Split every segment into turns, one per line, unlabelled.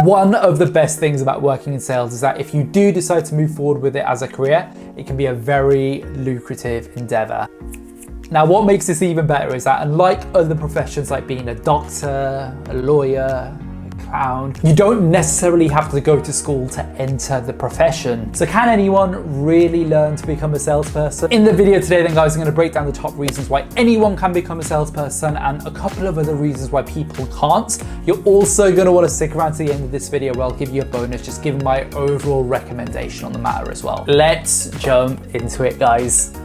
One of the best things about working in sales is that if you do decide to move forward with it as a career, it can be a very lucrative endeavor. Now, what makes this even better is that unlike other professions like being a doctor, a lawyer, you don't necessarily have to go to school to enter the profession. So can anyone really learn to become a salesperson? In the video today then guys, I'm going to break down the top reasons why anyone can become a salesperson and a couple of other reasons why people can't. You're also going to want to stick around to the end of this video where I'll give you a bonus, just giving my overall recommendation on the matter as well. Let's jump into it, guys.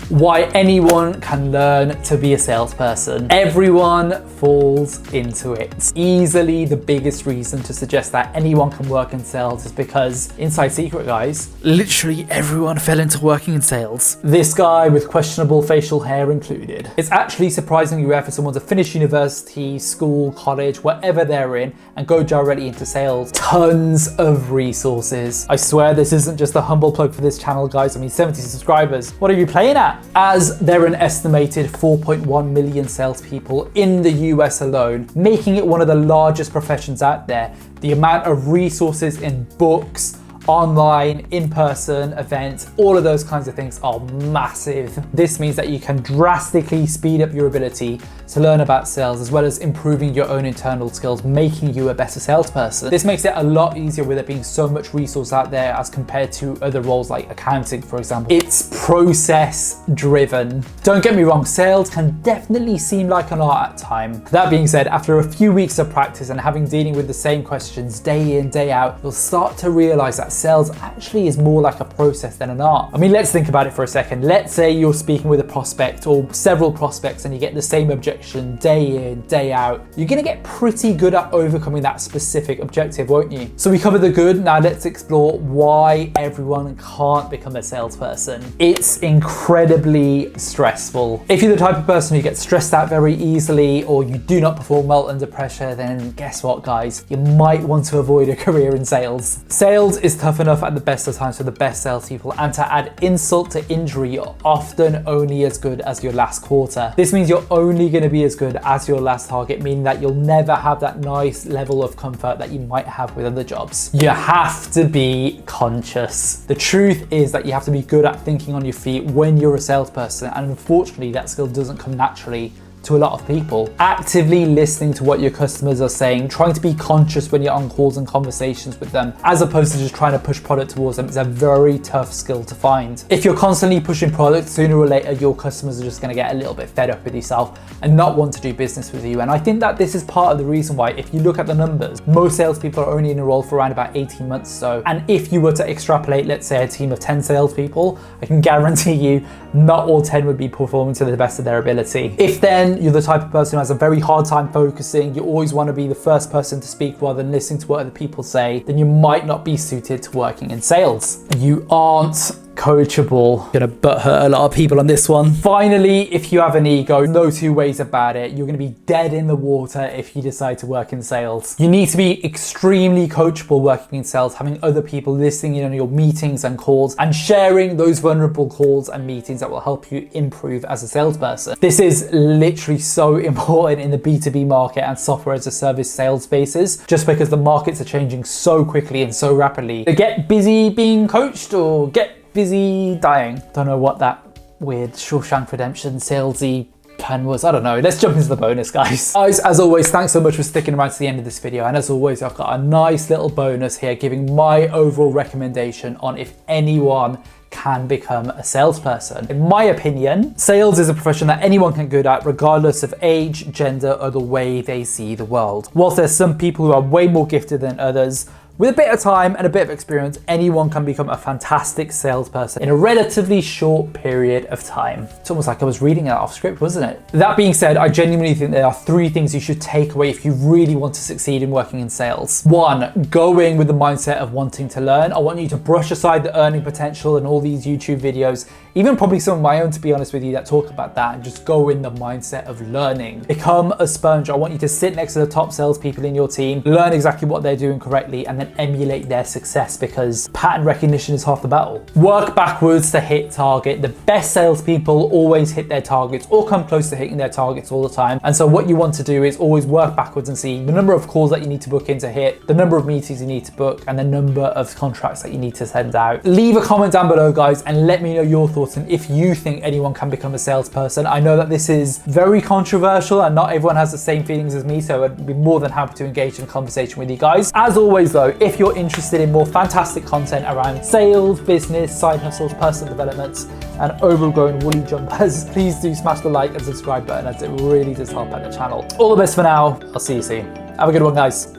Why anyone can learn to be a salesperson. Everyone falls into it. Easily the biggest reason to suggest that anyone can work in sales is because, inside secret guys, literally everyone fell into working in sales. This guy with questionable facial hair included. It's actually surprisingly rare for someone to finish university, school, college, whatever they're in, and go directly into sales. Tons of resources. I swear this isn't just a humble plug for this channel guys. I mean 70 subscribers. What are you playing at? As there are an estimated 4.1 million salespeople in the US alone, making it one of the largest professions out there, the amount of resources in books, online, in-person events, all of those kinds of things are massive. This means that you can drastically speed up your ability to learn about sales, as well as improving your own internal skills, making you a better salesperson. This makes it a lot easier with there being so much resource out there as compared to other roles like accounting, for example. It's process driven. Don't get me wrong, sales can definitely seem like an art at times. That being said, after a few weeks of practice and having dealing with the same questions day in, day out, you'll start to realize that sales actually is more like a process than an art. I mean, let's think about it for a second. Let's say you're speaking with a prospect or several prospects and you get the same objection day in, day out. You're gonna get pretty good at overcoming that specific objective, won't you? So we covered the good, now let's explore why everyone can't become a salesperson. It's incredibly stressful. If you're the type of person who gets stressed out very easily or you do not perform well under pressure, then guess what guys? You might want to avoid a career in sales. Sales is tough enough at the best of times for the best salespeople, and to add insult to injury, you're often only as good as your last quarter. This means you're only going to be as good as your last target, meaning that you'll never have that nice level of comfort that you might have with other jobs. You have to be conscious. The truth is that you have to be good at thinking on your feet when you're a salesperson, and unfortunately that skill doesn't come naturally to a lot of people. Actively listening to what your customers are saying, trying to be conscious when you're on calls and conversations with them, as opposed to just trying to push product towards them, is a very tough skill to find. If you're constantly pushing product, sooner or later your customers are just going to get a little bit fed up with yourself and not want to do business with you. And I think that this is part of the reason why, if you look at the numbers, most salespeople are only in a role for around about 18 months or so. And if you were to extrapolate, let's say a team of 10 salespeople, I can guarantee you not all 10 would be performing to the best of their ability. If then you're the type of person who has a very hard time focusing, you always want to be the first person to speak rather than listening to what other people say, then you might not be suited to working in sales. You aren't coachable. Gonna butt hurt a lot of people on this one. Finally, if you have an ego, no two ways about it, you're gonna be dead in the water if you decide to work in sales. You need to be extremely coachable working in sales, having other people listening in on your meetings and calls and sharing those vulnerable calls and meetings that will help you improve as a salesperson. This is literally so important in the B2B market and software as a service sales spaces, just because the markets are changing so quickly and so rapidly. Get busy being coached or get busy dying. Don't know what that weird Shawshank Redemption salesy pun was. I don't know. Let's jump into the bonus, guys. Guys, as always, thanks so much for sticking around to the end of this video. And as always, I've got a nice little bonus here giving my overall recommendation on if anyone can become a salesperson. In my opinion, sales is a profession that anyone can get good at, regardless of age, gender, or the way they see the world. Whilst there's some people who are way more gifted than others, with a bit of time and a bit of experience, anyone can become a fantastic salesperson in a relatively short period of time. It's almost like I was reading it off script, wasn't it? That being said, I genuinely think there are 3 things you should take away if you really want to succeed in working in sales. 1, go in with the mindset of wanting to learn. I want you to brush aside the earning potential and all these YouTube videos, even probably some of my own, to be honest with you, that talk about that, and just go in the mindset of learning. Become a sponge. I want you to sit next to the top salespeople in your team, learn exactly what they're doing correctly, and then and emulate their success, because pattern recognition is half the battle. Work backwards to hit target. The best salespeople always hit their targets or come close to hitting their targets all the time. And so what you want to do is always work backwards and see the number of calls that you need to book in to hit, the number of meetings you need to book, and the number of contracts that you need to send out. Leave a comment down below, guys, and let me know your thoughts and if you think anyone can become a salesperson. I know that this is very controversial and not everyone has the same feelings as me, so I'd be more than happy to engage in a conversation with you guys. As always though, if you're interested in more fantastic content around sales, business, side hustles, personal development, and overgrown woolly jumpers, please do smash the like and subscribe button, as it really does help out the channel. All the best for now. I'll see you soon. Have a good one, guys.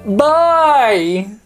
Bye!